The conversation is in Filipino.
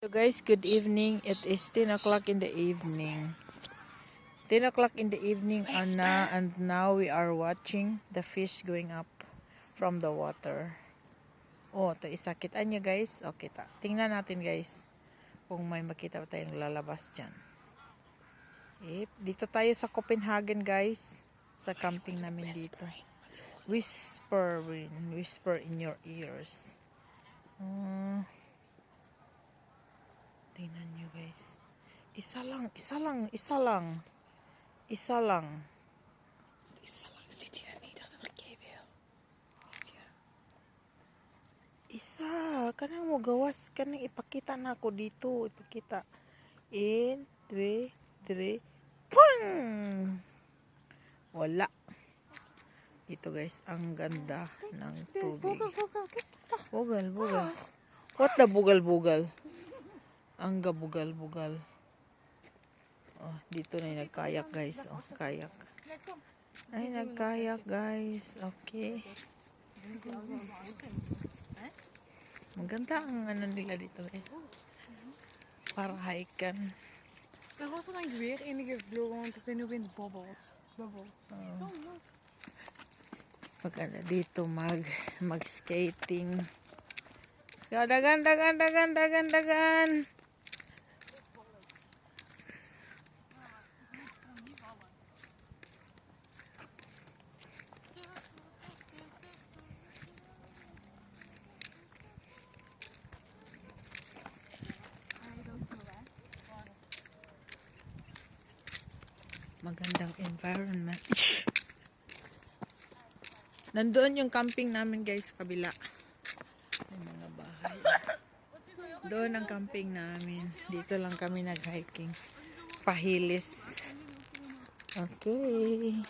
So guys, good evening. It is 10 o'clock in the evening. 10 o'clock in the evening and now we are watching the fish going up from the water. Oh, ito isa. Kitaan nyo guys? O, kita. Tingnan natin guys kung may makita pa tayong lalabas dyan. Dito tayo sa Copenhagen guys. Sa camping namin dito. Whisper in your ears. Tingnan nyo guys. Isa lang. Sitter der nede, så drikker jeg ved. Isa. Kanang mo gawas. Kanang ipakita na ako dito. Ipakita. 1, 2, 3. Pung! Wala. Ito guys. Ang ganda ng tubig. Bugal. What the bugal? Ang gabugal-bugal. Oh, dito na yung nagkayak guys. Oh, kayak. Ay, nagkayak guys. Okay. Maganda ang ano nila dito guys. Para hiken. Er was er dan weer enige vloer, want er zijn opeens bobbels. Pag ano dito mag-skating. Dagan. Magandang environment. Nandoon yung camping namin guys sa kabila. May mga bahay. Doon ang camping namin. Dito lang kami nag-hiking. Pahilis. Okay.